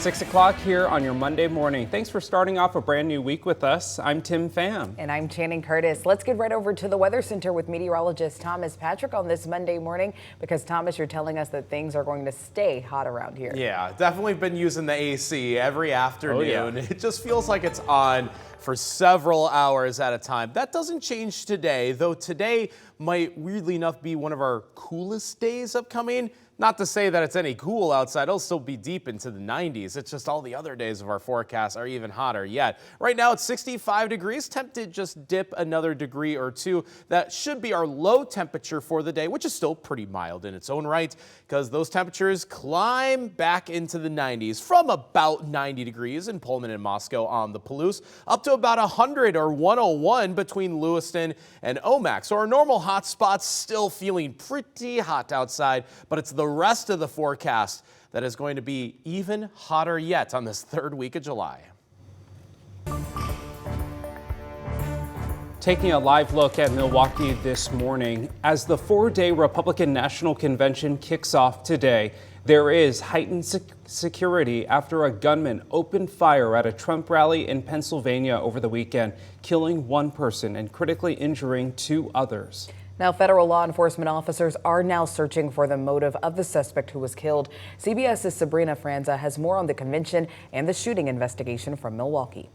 6 o'clock here on your Monday morning. Thanks for starting off a brand new week with us. I'm Tim Pham. And I'm Channing Curtis. Let's get right over to the Weather Center with meteorologist Thomas Patrick on this Monday morning, because Thomas, you're telling us that things are going to stay hot around here. Yeah, definitely been using the AC every afternoon. Oh, yeah. It just feels like it's on for several hours at a time. That doesn't change today, though today might weirdly enough be one of our coolest days upcoming. Not to say that it's any cool outside, it'll still be deep into the 90s. It's just all the other days of our forecast are even hotter yet. Right now it's 65 degrees, temp did just dip another degree or two. That should be our low temperature for the day, which is still pretty mild in its own right, because those temperatures climb back into the 90s from about 90 degrees in Pullman and Moscow on the Palouse, up to about 100 or 101 between Lewiston and Omak. So our normal hot spots still feeling pretty hot outside, but it's the rest of the forecast that is going to be even hotter yet on this third week of July. Taking a live look at Milwaukee this morning, as the four-day Republican National Convention kicks off today, there is heightened security after a gunman opened fire at a Trump rally in Pennsylvania over the weekend, killing one person and critically injuring two others. Now, federal law enforcement officers are now searching for the motive of the suspect who was killed. CBS's Sabrina Franza has more on the convention and the shooting investigation from Milwaukee.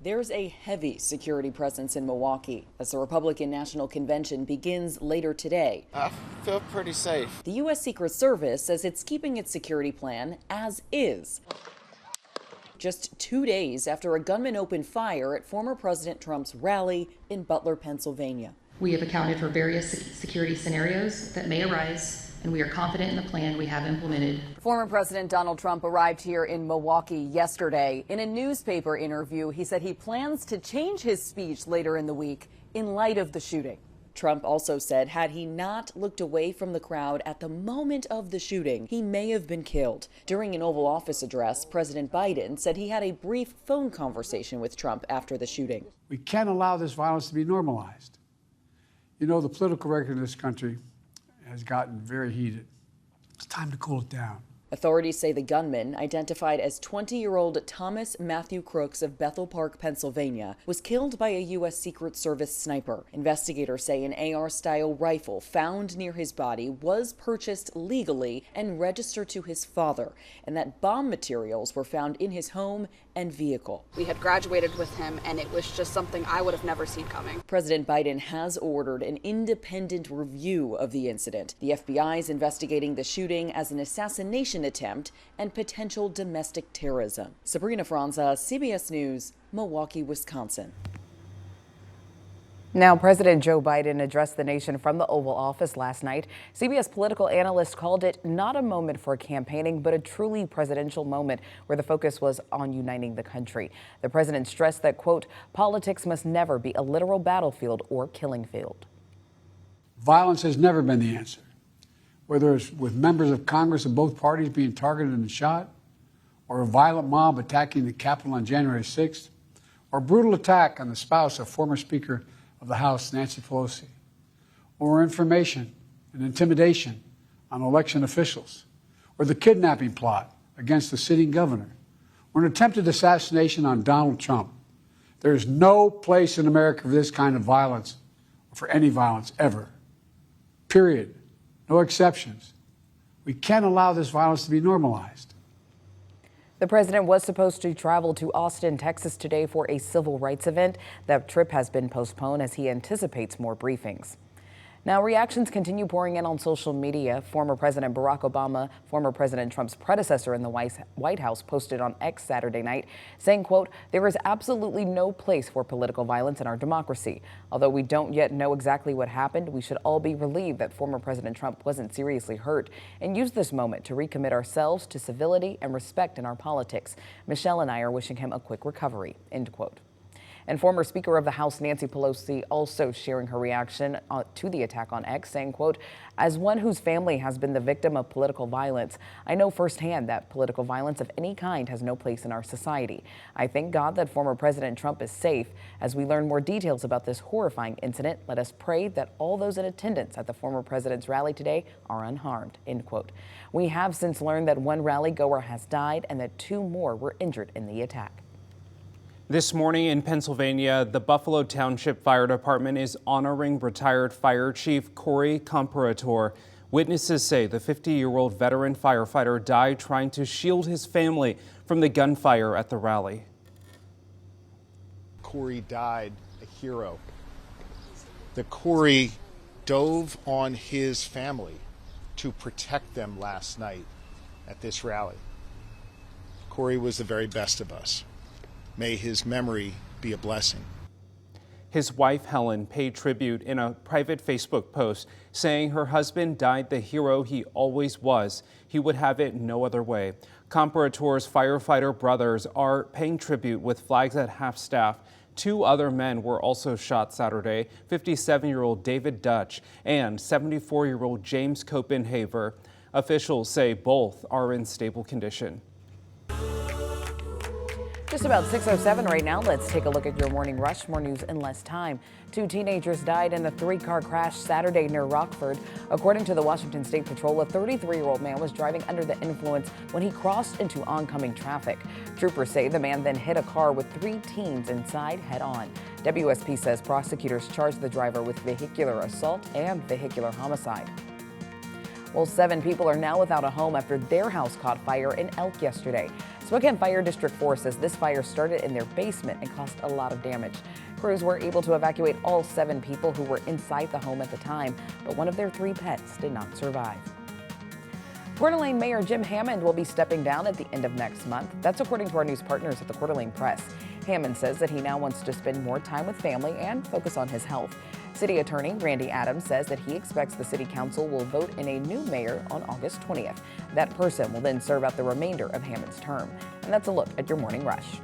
There's a heavy security presence in Milwaukee as the Republican National Convention begins later today. I feel pretty safe. The U.S. Secret Service says it's keeping its security plan as is. Just 2 days after a gunman opened fire at former President Trump's rally in Butler, Pennsylvania. We have accounted for various security scenarios that may arise, and we are confident in the plan we have implemented. Former President Donald Trump arrived here in Milwaukee yesterday. In a newspaper interview, he said he plans to change his speech later in the week in light of the shooting. Trump also said had he not looked away from the crowd at the moment of the shooting, he may have been killed. During an Oval Office address, President Biden said he had a brief phone conversation with Trump after the shooting. We can't allow this violence to be normalized. You know, the political record in this country has gotten very heated. It's time to cool it down. Authorities say the gunman, identified as 20-year-old Thomas Matthew Crooks of Bethel Park, Pennsylvania, was killed by a U.S. Secret Service sniper. Investigators say an AR-style rifle found near his body was purchased legally and registered to his father, and that bomb materials were found in his home and vehicle. We had graduated with him, and it was just something I would have never seen coming. President Biden has ordered an independent review of the incident. The FBI is investigating the shooting as an assassination attempt and potential domestic terrorism. Sabrina Franza, CBS News, Milwaukee, Wisconsin. Now, President Joe Biden addressed the nation from the Oval Office last night. CBS political analysts called it not a moment for campaigning, but a truly presidential moment where the focus was on uniting the country. The president stressed that, quote, politics must never be a literal battlefield or killing field. Violence has never been the answer. Whether it's with members of Congress of both parties being targeted and shot, or a violent mob attacking the Capitol on January 6th, or a brutal attack on the spouse of former Speaker of the House, Nancy Pelosi, or information and intimidation on election officials, or the kidnapping plot against the sitting governor, or an attempted assassination on Donald Trump. There is no place in America for this kind of violence, or for any violence ever. Period. No exceptions. We can't allow this violence to be normalized. The president was supposed to travel to Austin, Texas today for a civil rights event. That trip has been postponed as he anticipates more briefings. Now, reactions continue pouring in on social media. Former President Barack Obama, former President Trump's predecessor in the White House, posted on X Saturday night saying, quote, there is absolutely no place for political violence in our democracy. Although we don't yet know exactly what happened, we should all be relieved that former President Trump wasn't seriously hurt and use this moment to recommit ourselves to civility and respect in our politics. Michelle and I are wishing him a quick recovery, end quote. And former Speaker of the House Nancy Pelosi also sharing her reaction to the attack on X, saying, quote, "As one whose family has been the victim of political violence, I know firsthand that political violence of any kind has no place in our society. I thank God that former President Trump is safe. As we learn more details about this horrifying incident, let us pray that all those in attendance at the former president's rally today are unharmed," end quote. We have since learned that one rally goer has died and that 2 more were injured in the attack. This morning in Pennsylvania, the Buffalo Township Fire Department is honoring retired Fire Chief Corey Comparator. Witnesses say the 50-year-old veteran firefighter died trying to shield his family from the gunfire at the rally. Corey died a hero. The Corey dove on his family to protect them last night at this rally. Corey was the very best of us. May his memory be a blessing. His wife, Helen, paid tribute in a private Facebook post, saying her husband died the hero he always was. He would have it no other way. Comparator's firefighter brothers are paying tribute with flags at half-staff. 2 other men were also shot Saturday, 57-year-old David Dutch and 74-year-old James Copenhaver. Officials say both are in stable condition. Just about 6:07 right now. Let's take a look at your morning rush. More news in less time. 2 teenagers died in a 3-car crash Saturday near Rockford. According to the Washington State Patrol, a 33-year-old man was driving under the influence when he crossed into oncoming traffic. Troopers say the man then hit a car with 3 teens inside head-on. WSP says prosecutors charged the driver with vehicular assault and vehicular homicide. Well, 7 people are now without a home after their house caught fire in Elk yesterday. Spokane Fire District 4 says this fire started in their basement and caused a lot of damage. Crews were able to evacuate all 7 people who were inside the home at the time, but one of their 3 pets did not survive. Coeur d'Alene Mayor Jim Hammond will be stepping down at the end of next month. That's according to our news partners at the Coeur d'Alene Press. Hammond says that he now wants to spend more time with family and focus on his health. City Attorney Randy Adams says that he expects the City Council will vote in a new mayor on August 20th. That person will then serve out the remainder of Hammond's term. And that's a look at your morning rush.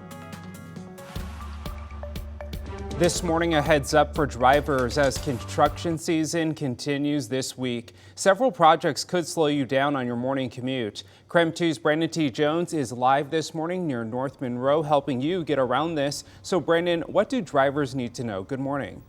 This morning, a heads up for drivers as construction season continues this week. Several projects could slow you down on your morning commute. KREM 2's Brandon T. Jones is live this morning near North Monroe, helping you get around this. So, Brandon, what do drivers need to know? Good morning.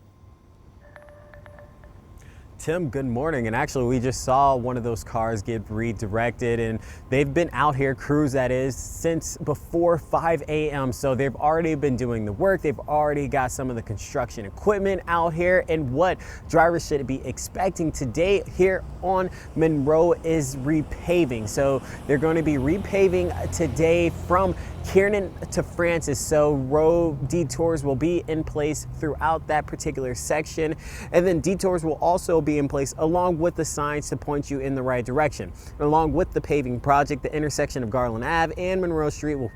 Tim, good morning. And actually, we just saw one of those cars get redirected, and they've been out here, crews that is, since before 5 a.m. So they've already been doing the work. They've already got some of the construction equipment out here. And what drivers should be expecting today here on Monroe is repaving. So they're going to be repaving today from Kiernan to Francis, so road detours will be in place throughout that particular section, and then detours will also be in place along with the signs to point you in the right direction. And along with the paving project, the intersection of Garland Ave and Monroe Street will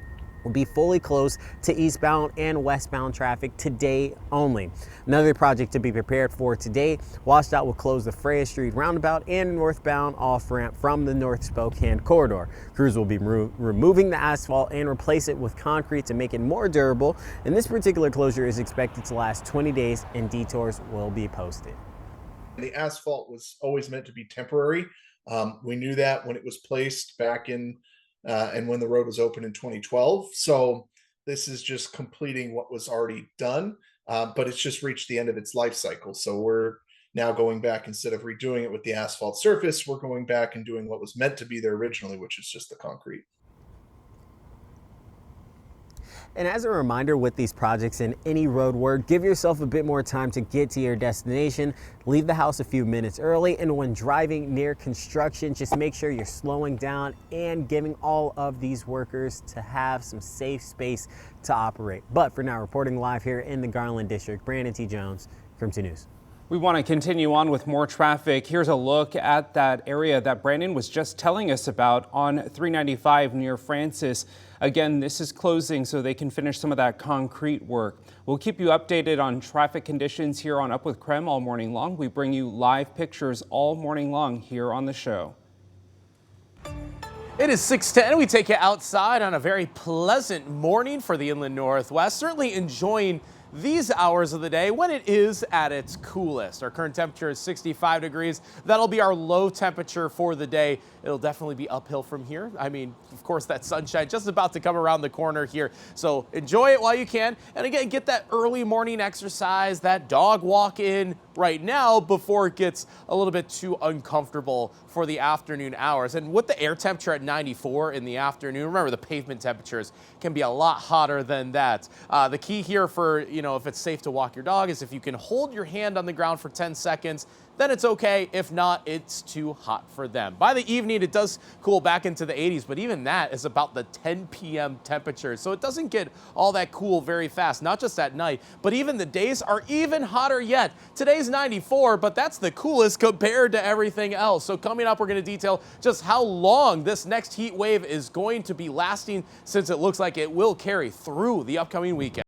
be fully closed to eastbound and westbound traffic today only. Another project to be prepared for today, WashDOT will close the Freya Street roundabout and northbound off-ramp from the North Spokane corridor. Crews will be removing the asphalt and replace it with concrete to make it more durable, and this particular closure is expected to last 20 days and detours will be posted. The asphalt was always meant to be temporary. We knew that when it was placed back in and when the road was open in 2012. So this is just completing what was already done, but it's just reached the end of its life cycle. So we're now going back, instead of redoing it with the asphalt surface, we're going back and doing what was meant to be there originally, which is just the concrete. And as a reminder with these projects and any road work, give yourself a bit more time to get to your destination. Leave the house a few minutes early, and when driving near construction, just make sure you're slowing down and giving all of these workers to have some safe space to operate. But for now, reporting live here in the Garland District, Brandon T. Jones, KREM 2 News. We want to continue on with more traffic. Here's a look at that area that Brandon was just telling us about on 395 near Francis. Again, this is closing so they can finish some of that concrete work. We'll keep you updated on traffic conditions here on Up with KREM all morning long. We bring you live pictures all morning long here on the show. It is 6:10. We take you outside on a very pleasant morning for the Inland Northwest. Certainly enjoying these hours of the day when it is at its coolest. Our current temperature is 65 degrees. That'll be our low temperature for the day. It'll definitely be uphill from here. I mean, of course, that sunshine just about to come around the corner here. So enjoy it while you can. And again, get that early morning exercise, that dog walk in right now before it gets a little bit too uncomfortable for the afternoon hours. And with the air temperature at 94 in the afternoon, remember the pavement temperatures can be a lot hotter than that. The key here for, if it's safe to walk your dog is if you can hold your hand on the ground for 10 seconds, then it's okay. If not, it's too hot for them. By the evening, it does cool back into the 80s, but even that is about the 10 p.m. temperature. So it doesn't get all that cool very fast, not just at night, but even the days are even hotter yet. Today's 94, but that's the coolest compared to everything else. So coming up, we're going to detail just how long this next heat wave is going to be lasting, since it looks like it will carry through the upcoming weekend.